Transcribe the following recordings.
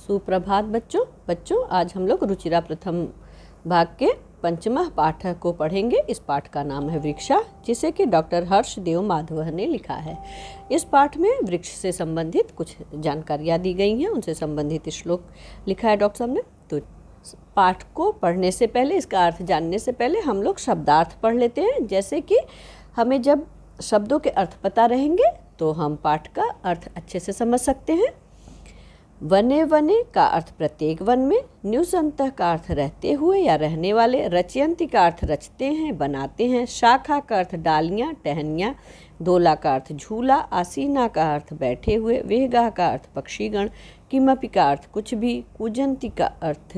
सुप्रभात बच्चों आज हम लोग रुचिरा प्रथम भाग के पंचमः पाठ को पढ़ेंगे। इस पाठ का नाम है वृक्षा, जिसे कि डॉक्टर हर्षदेव माधव ने लिखा है। इस पाठ में वृक्ष से संबंधित कुछ जानकारियाँ दी गई हैं, उनसे संबंधित श्लोक लिखा है डॉक्टर साहब ने। तो पाठ को पढ़ने से पहले, इसका अर्थ जानने से पहले हम लोग शब्दार्थ पढ़ लेते हैं। जैसे कि हमें जब शब्दों के अर्थ पता रहेंगे तो हम पाठ का अर्थ अच्छे से समझ सकते हैं। वने वने का अर्थ प्रत्येक वन में, न्यूसंतः का अर्थ रहते हुए या रहने वाले, रचयंती का अर्थ रचते हैं बनाते हैं, शाखा का अर्थ डालियाँ टहनियाँ, दोला का अर्थ झूला, आसीना का अर्थ बैठे हुए, वेहगा का अर्थ पक्षीगण, किमपि का अर्थ कुछ भी, कूजंती का अर्थ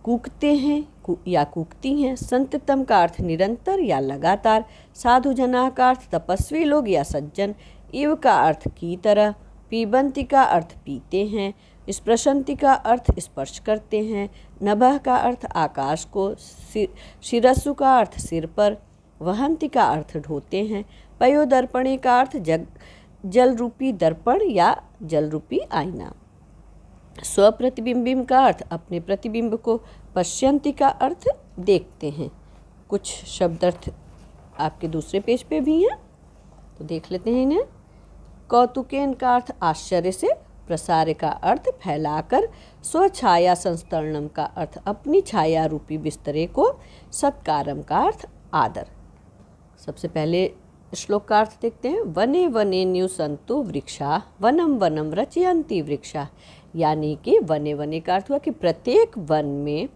कूकते हैं या कूकती हैं, संततम का अर्थ निरंतर या लगातार, साधु जना का अर्थ तपस्वी लोग या सज्जन, इव का अर्थ की तरह, पीबंती का अर्थ पीते हैं, स्पृशंती का अर्थ स्पर्श करते हैं, नभः का अर्थ आकाश को, शिरस्सु का अर्थ सिर पर, वहंती का अर्थ ढोते हैं, पयोदर्पणे का अर्थ जल रूपी दर्पण या जल रूपी आईना, स्वप्रतिबिंबिम का अर्थ अपने प्रतिबिंब को, पश्यंती का अर्थ देखते हैं। कुछ शब्दार्थ आपके दूसरे पेज पे भी हैं, तो देख लेते हैं इन्हें। कौतुकेन का अर्थ आश्चर्य से, प्रसार का अर्थ फैलाकर, स्वछाया संस्तरणम का अर्थ अपनी छाया रूपी बिस्तरे को, सत्कारम का अर्थ आदर। सबसे पहले श्लोक का अर्थ देखते हैं। वने वने न्यूसंतु वृक्षा, वनम वनम रचयन्ति वृक्षा। यानी कि वने वने का अर्थ हुआ कि प्रत्येक वन में,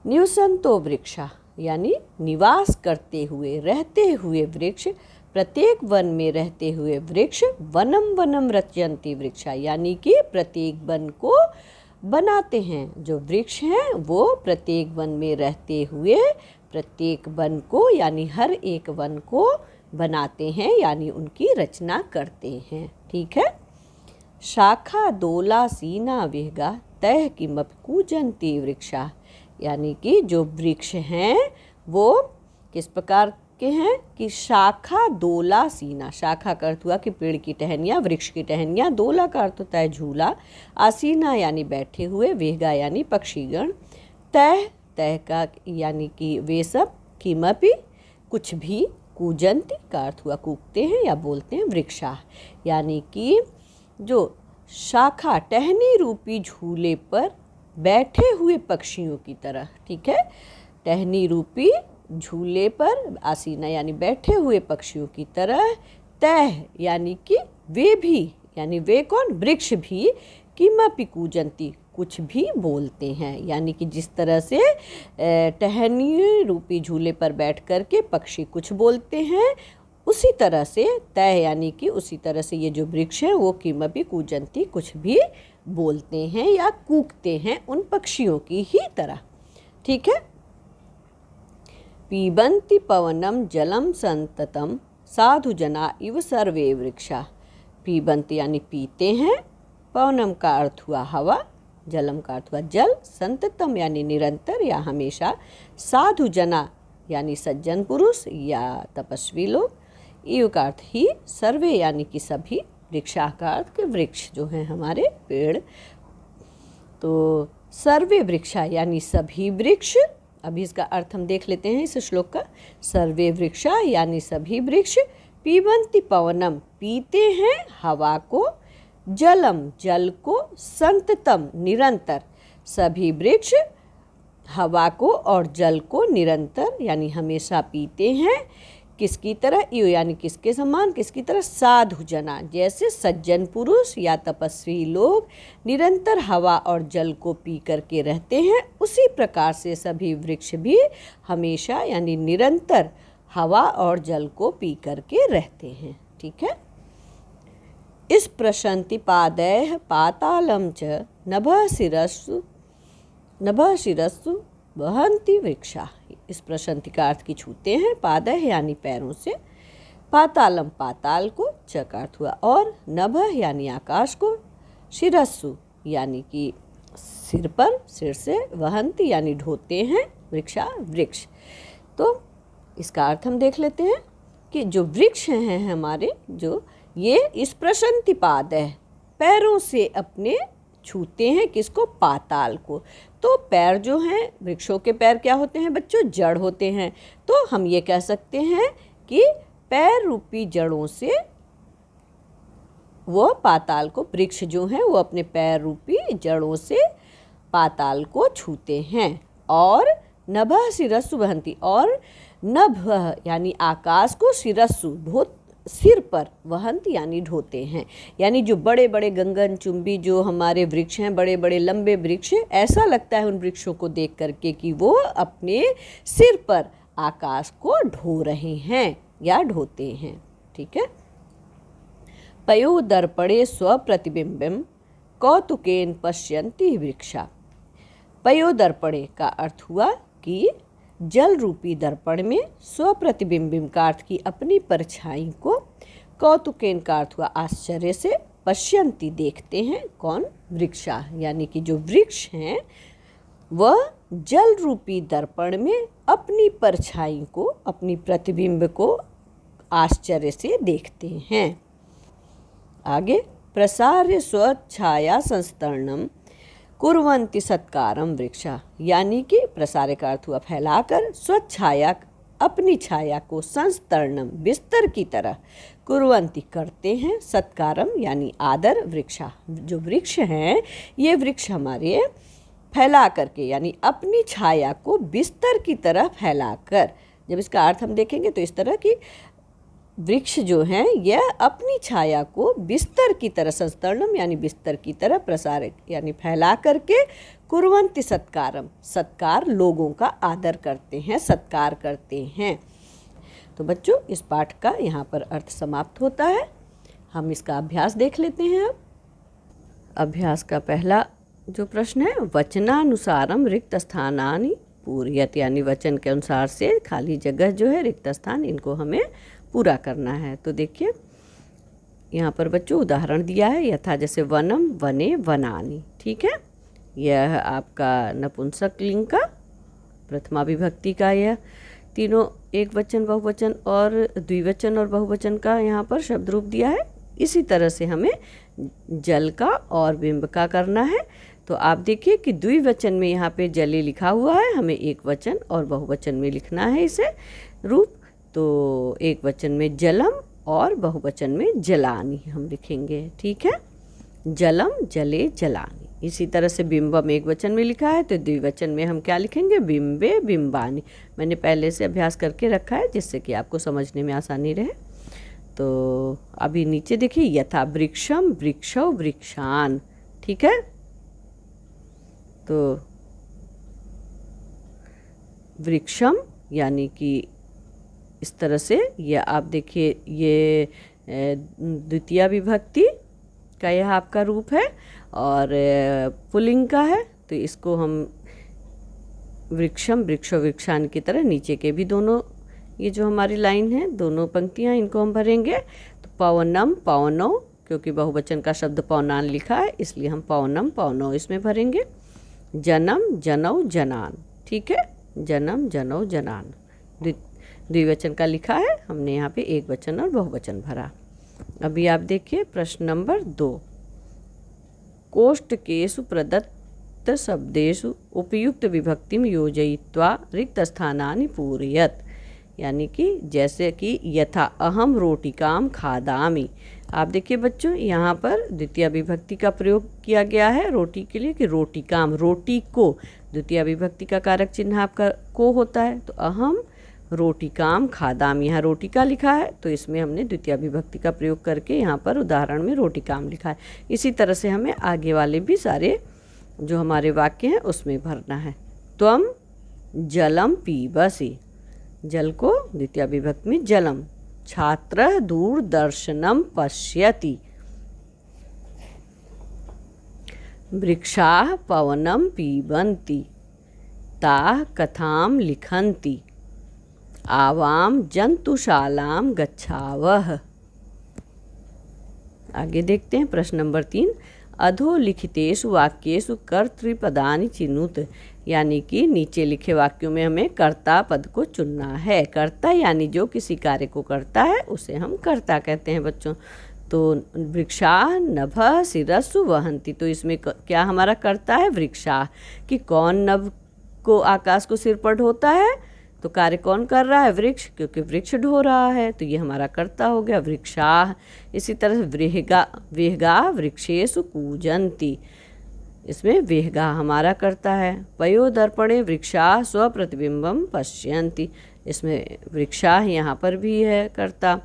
न्यूसंतो वृक्षा यानी निवास करते हुए रहते हुए वृक्ष, प्रत्येक वन में रहते हुए वृक्ष, वनम वनम रचयन्ति वृक्षा यानी कि प्रत्येक वन को बनाते हैं। जो वृक्ष हैं वो प्रत्येक वन में रहते हुए प्रत्येक वन को यानी हर एक वन को बनाते हैं, यानी उनकी रचना करते हैं। ठीक है। शाखा दोला सीना विहगा तह किमपि कूजन्ति वृक्षा। यानी कि जो वृक्ष हैं वो किस प्रकार के हैं कि शाखा दोला सीना, शाखा का अर्थ हुआ कि पेड़ की टहनियाँ, वृक्ष की टहनियाँ, दोला का अर्थ होता है झूला, आसीना यानी बैठे हुए, वेहगा यानी पक्षीगण, तह तह का यानी कि वे सब, किमपि कुछ भी, कूजंती का अर्थ हुआ कूकते हैं या बोलते हैं, वृक्षा यानी कि जो शाखा टहनी रूपी झूले पर बैठे हुए पक्षियों की तरह। ठीक है। टहनी रूपी झूले पर, आसीना यानी बैठे हुए पक्षियों की तरह, तह यानी कि वे भी, यानी वे कौन, वृक्ष भी, किमपि कूजंती कुछ भी बोलते हैं। यानी कि जिस तरह से टहनी रूपी झूले पर बैठ कर के पक्षी कुछ बोलते हैं, उसी तरह से तह यानी कि उसी तरह से ये जो वृक्ष हैं वो किमपि कूजंती कुछ भी बोलते हैं या कूकते हैं, उन पक्षियों की ही तरह। ठीक है। पीबंति पवनम जलम संततम साधु जना इव सर्वे वृक्षा। पीबंति यानी पीते हैं, पवनम का अर्थ हुआ हवा, जलम का अर्थ हुआ जल, संततम यानी निरंतर या हमेशा, साधु जना यानी सज्जन पुरुष या तपस्वी लोग, इव का अर्थ ही, सर्वे यानी कि सभी, वृक्षा का अर्थ के वृक्ष जो हैं हमारे पेड़। तो सर्वे वृक्षा यानी सभी वृक्ष। अभी इसका अर्थ हम देख लेते हैं इस श्लोक का। सर्वे वृक्षा यानी सभी वृक्ष, पीबंति पवनम पीते हैं हवा को, जलम जल को, संततम निरंतर, सभी वृक्ष हवा को और जल को निरंतर यानी हमेशा पीते हैं। किसकी तरह, यू यानी किसके समान, किसकी तरह, साधु जना जैसे सज्जन पुरुष या तपस्वी लोग निरंतर हवा और जल को पी करके रहते हैं, उसी प्रकार से सभी वृक्ष भी हमेशा यानी निरंतर हवा और जल को पी करके रहते हैं। ठीक है। इस प्रशंति पादैः पातालम च नभः शिरस्सु वहन्ति वृक्षा। इस प्रशंति का अर्थ की छूते हैं, पादैः यानी पैरों से, पातालम पाताल को, च का अर्थ हुआ और, नभः यानी आकाश को, शिरस्सु यानी कि सिर पर, सिर से, वहन्ति यानी ढोते हैं, वृक्षा वृक्ष। तो इसका अर्थ हम देख लेते हैं कि जो वृक्ष हैं हमारे, जो ये इस प्रशंति पादैः पैरों से अपने छूते हैं किसको, पाताल को। तो पैर जो हैं, वृक्षों के पैर क्या होते हैं बच्चों, जड़ होते हैं। तो हम ये कह सकते हैं कि पैर रूपी जड़ों से वो पाताल को, वृक्ष जो हैं वो अपने पैर रूपी जड़ों से पाताल को छूते हैं। और नभः शिरस्सु वहन्ति, और नभ यानी आकाश को, शिरस्सु सिर पर, वहन्ति यानी ढोते हैं। यानी जो बड़े बड़े गगनचुंबी जो हमारे वृक्ष हैं, बड़े बड़े लंबे वृक्ष, ऐसा लगता है उन वृक्षों को देख करके कि वो अपने सिर पर आकाश को ढो रहे हैं या ढोते हैं। ठीक है। पयोदर्पणे स्वप्रतिबिंबं कौतुकेन पश्यन्ति वृक्षा। पयोदर्पणे का अर्थ हुआ कि जल रूपी दर्पण में स्वप्रतिबिंबिम का अर्थ की अपनी परछाई को, कौतुकेन का अर्थ हुआ आश्चर्य से, पश्यन्ति देखते हैं, कौन, वृक्षा यानी कि जो वृक्ष हैं वह जल रूपी दर्पण में अपनी परछाई को, अपनी प्रतिबिंब को आश्चर्य से देखते हैं। आगे, प्रसार्य स्वच्छाया संस्तरणम कुर्वन्ति सत्कारम वृक्षा, यानी कि प्रसार्य का अर्थ हुआ फैलाकर, स्वच्छाया अपनी छाया को, संस्तरणम बिस्तर की तरह, कुर्वन्ति करते हैं, सत्कारम यानी आदर, वृक्षा जो वृक्ष हैं ये वृक्ष हमारे फैला करके यानी अपनी छाया को बिस्तर की तरह फैलाकर, जब इसका अर्थ हम देखेंगे तो इस तरह की वृक्ष जो हैं यह अपनी छाया को बिस्तर की तरह, संस्तरणम यानी बिस्तर की तरह, प्रसार यानी फैला करके, कुर्वन्ति सत्कारम सत्कार लोगों का आदर करते हैं, सत्कार करते हैं। तो बच्चों इस पाठ का यहाँ पर अर्थ समाप्त होता है। हम इसका अभ्यास देख लेते हैं। अब अभ्यास का पहला जो प्रश्न है, वचनानुसारम रिक्त स्थानानि पूरयत, यानी वचन के अनुसार से खाली जगह जो है, रिक्त स्थान, इनको हमें पूरा करना है। तो देखिए यहाँ पर बच्चों उदाहरण दिया है, यथा जैसे वनम, वने, वनानि। ठीक है, यह आपका नपुंसक लिंग का प्रथमा विभक्ति का यह तीनों एक वचन, बहुवचन और द्विवचन और बहुवचन का यहाँ पर शब्द रूप दिया है। इसी तरह से हमें जल का और बिंब का करना है। तो आप देखिए कि द्विवचन में यहाँ पे जले लिखा हुआ है, हमें एक वचन और बहुवचन में लिखना है इसे रूप। तो एक वचन में जलम और बहुवचन में जलानी हम लिखेंगे। ठीक है, जलम, जले, जलानी। इसी तरह से बिंबम एक वचन में लिखा है तो द्विवचन में हम क्या लिखेंगे, बिंबे, बिंबानी। मैंने पहले से अभ्यास करके रखा है जिससे कि आपको समझने में आसानी रहे। तो अभी नीचे देखिए, यथा वृक्षम, वृक्षौ, वृक्षान। ठीक है, तो वृक्षम यानी कि इस तरह से ये आप देखिए, ये द्वितीय विभक्ति का यह आपका रूप है और पुल्लिंग का है। तो इसको हम वृक्षम, वृक्षो, वृक्षान की तरह नीचे के भी दोनों ये जो हमारी लाइन है, दोनों पंक्तियाँ, इनको हम भरेंगे। तो पवनम, पवनो, क्योंकि बहुवचन का शब्द पवनान लिखा है इसलिए हम पवनम, पवनो इसमें भरेंगे। जनम, जनौ, जनान। ठीक है, जनम, जनौ, जनान। द्विवचन का लिखा है, हमने यहाँ पे एक वचन और बहुवचन भरा। अभी आप देखिए प्रश्न नंबर 2, कोष्टकेषु प्रदत्त शब्देषु उपयुक्त विभक्तिम योजयित्वा रिक्त स्थानानि पूरयत, यानी कि जैसे कि यथा अहम रोटिकाम खादामि। आप देखिए बच्चों यहाँ पर द्वितीय विभक्ति का प्रयोग किया गया है रोटी के लिए, कि रोटिकाम, रोटी को। द्वितीय विभक्ति का कारक चिन्ह आपका को होता है। तो अहम रोटिकाम खादाम, यहाँ रोटिका लिखा है तो इसमें हमने द्वितीय विभक्ति का प्रयोग करके यहाँ पर उदाहरण में रोटिकाम लिखा है। इसी तरह से हमें आगे वाले भी सारे जो हमारे वाक्य हैं उसमें भरना है। त्वम जलम पीबसि, जल को द्वितीय विभक्ति में जलम। छात्रः दूरदर्शनम पश्यति, वृक्षाः पवनं पीबन्ति, ताः कथां लिखन्ति, आवाम जंतुशालाम गच्छावः। आगे देखते हैं प्रश्न नंबर 3, अधोलिखितेषु वाक्येषु कर्तृपदानि चिनुत, यानी कि नीचे लिखे वाक्यों में हमें कर्ता पद को चुनना है। कर्ता यानी जो किसी कार्य को करता है उसे हम कर्ता कहते हैं बच्चों। तो वृक्षा नभ शिरस्सु वहंती, तो इसमें क्या हमारा कर्ता है? वृक्षा। कि कौन नभ को आकाश को सिर पर ढोता है? तो कार्य कौन कर रहा है? वृक्ष, क्योंकि वृक्ष ढो रहा है, तो ये हमारा कर्ता हो गया वृक्षा। इसी तरह से वेहगा वृक्षेषु कूजंती, इसमें वेहगा हमारा कर्ता है। पयोदर्पणे वृक्षा स्वप्रतिबिंबम पश्यन्ति, इसमें वृक्षा यहाँ पर भी है कर्ता।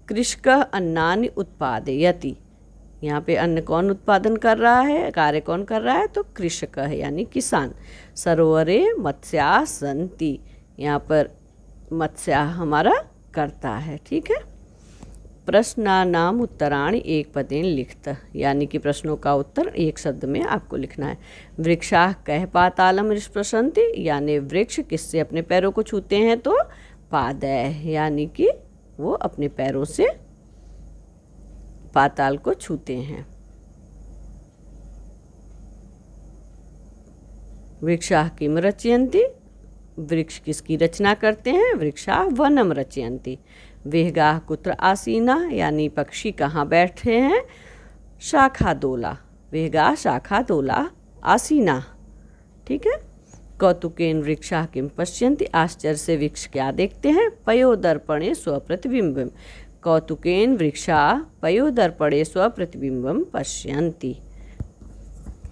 कृषक अन्नानि उत्पादयति, यहाँ पे अन्न कौन उत्पादन कर रहा है? कार्य कौन कर रहा है? तो कृषक है यानी किसान। सरोवरे मत्स्या सन्ति, यहाँ पर मत्स्य हमारा कर्ता है। ठीक है। प्रश्नानाम उत्तराणि एक पदेन लिखत, यानी कि प्रश्नों का उत्तर एक शब्द में आपको लिखना है। वृक्षा कह पातालम स्पृशन्ति, यानी वृक्ष किससे अपने पैरों को छूते हैं? तो पादय, यानी कि वो अपने पैरों से पाताल को छूते हैं। वृक्षा किम रचयन्ति, वृक्ष किसकी रचना करते हैं? वृक्षा वनम रचयन्ति। वेहगा कुत्र आसीना, यानी पक्षी कहाँ बैठे हैं? शाखा दोला, वेहगा शाखा दोला आसीना। ठीक है। कौतुकेन वृक्षा किम पश्यन्ति, आश्चर्य से वृक्ष क्या देखते हैं? पयोदर्पणे स्वप्रतिबिंबम, कौतुकेन वृक्षा पयोदर्पणे स्वप्रतिबिंबम पश्यन्ति।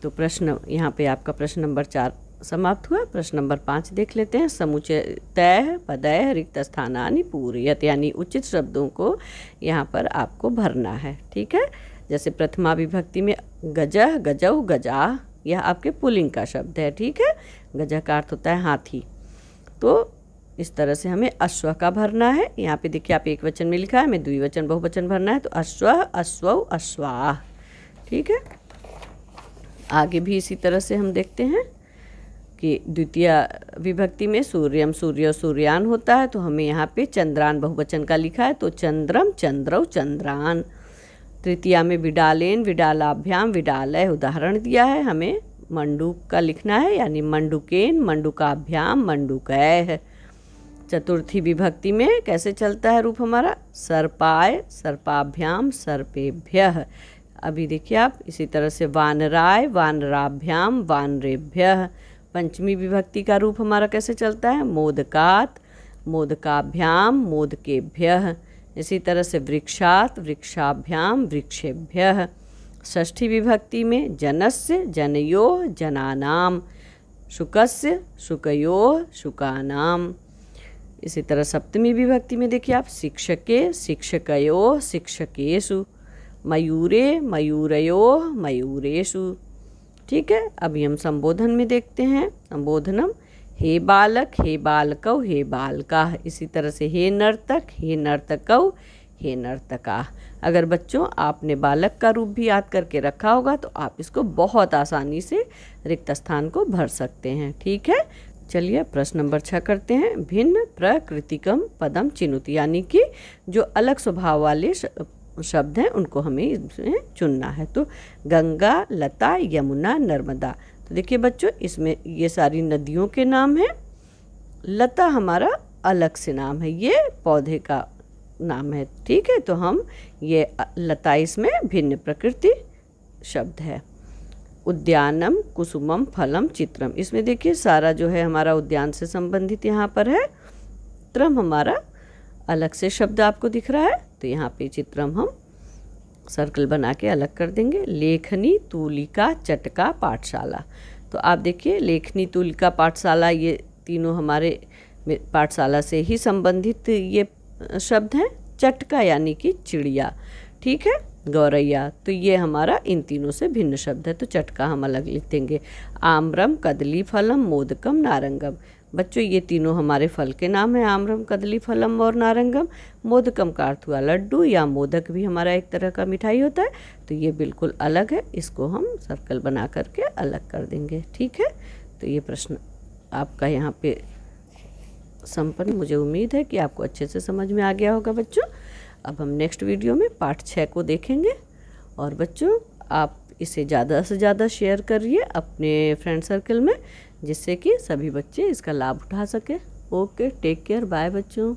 तो प्रश्न यहाँ पे आपका प्रश्न नंबर 4 समाप्त हुआ। प्रश्न नंबर 5 देख लेते हैं। समुचयतः पदय रिक्त स्थानानि पूरयत, यानी उचित शब्दों को यहाँ पर आपको भरना है। ठीक है। जैसे प्रथमा विभक्ति में गजह गजौ गजा, यह आपके पुल्लिंग का शब्द है। ठीक है। गजह का अर्थ होता है हाथी। तो इस तरह से हमें अश्व का भरना है। यहाँ पे देखिए आप एक वचन में लिखा है, हमें द्विवचन बहुवचन भरना है। तो अश्व अश्वौ अश्वाः। ठीक है। आगे भी इसी तरह से हम देखते हैं कि द्वितीय विभक्ति में सूर्यम सूर्य सूर्यान होता है, तो हमें यहाँ पे चंद्रान बहुवचन का लिखा है, तो चंद्रम चंद्रौ चंद्रान। तृतीया में विडालेन विडालाभ्याम विडालय उदाहरण दिया है, हमें मंडूक का लिखना है, यानी मंडुकेन मंडुकाभ्याम मंडुकैः। चतुर्थी विभक्ति में कैसे चलता है रूप हमारा? सर्पाय सर्पाभ्याम सर्पेभ्यः। अभी देखिए आप इसी तरह से वानराय वानराभ्याम वानरेभ्यः। पंचमी विभक्ति का रूप हमारा कैसे चलता है? मोदकात् मोदकाभ्याम मोदकेभ्यः। इसी तरह से वृक्षात् वृक्षाभ्याम वृक्षेभ्यः। षष्ठी विभक्ति में जनस्य जनयोः जनानाम, शुकस्य शुकयोः शुकानाम। इसी तरह सप्तमी विभक्ति में देखिए आप शिक्षके शिक्षकयोः शिक्षकेषु, मयूरे मयूरयोः मयूरेषु। ठीक है। अभी हम संबोधन में देखते हैं। संबोधनम हे बालक हे बालकौ हे बालकाः। इसी तरह से हे नर्तक हे नर्तकौ हे नर्तकाः। अगर बच्चों आपने बालक का रूप भी याद करके रखा होगा तो आप इसको बहुत आसानी से रिक्त स्थान को भर सकते हैं। ठीक है। चलिए प्रश्न नंबर 6 करते हैं। भिन्न प्रकृतिकम पदम चिनुति, यानी कि जो अलग स्वभाव वाले शब्द हैं उनको हमें इसमें चुनना है। तो गंगा लता यमुना नर्मदा, तो देखिए बच्चों इसमें ये सारी नदियों के नाम हैं। लता हमारा अलग से नाम है, ये पौधे का नाम है। ठीक है। तो हम ये लता इसमें भिन्न प्रकृति शब्द है। उद्यानम कुसुमम फलम चित्रम, इसमें देखिए सारा जो है हमारा उद्यान से संबंधित यहाँ पर है। चित्रम हमारा अलग से शब्द आपको दिख रहा है, तो यहाँ पे चित्रम हम सर्कल बना के अलग कर देंगे। लेखनी तूलिका चटका पाठशाला, तो आप देखिए लेखनी तूलिका पाठशाला ये तीनों हमारे पाठशाला से ही संबंधित ये शब्द हैं। चटका यानी कि चिड़िया। ठीक है। गौरैया, तो ये हमारा इन तीनों से भिन्न शब्द है, तो चटका हम अलग लिख देंगे। आम्रम कदली फलम मोदकम नारंगम, बच्चों ये तीनों हमारे फल के नाम हैं, आम्रम कदली फलम और नारंगम। मोदकम का अर्थ हुआ लड्डू या मोदक भी हमारा एक तरह का मिठाई होता है, तो ये बिल्कुल अलग है, इसको हम सर्कल बना करके अलग कर देंगे। ठीक है। तो ये प्रश्न आपका यहाँ पे संपन्न, मुझे उम्मीद है कि आपको अच्छे से समझ में आ गया होगा बच्चों। अब हम नेक्स्ट वीडियो में पार्ट 6 को देखेंगे। और बच्चों आप इसे ज़्यादा से ज़्यादा शेयर करिए अपने फ्रेंड सर्कल में, जिससे कि सभी बच्चे इसका लाभ उठा सकें। ओके, टेक केयर, बाय बच्चों।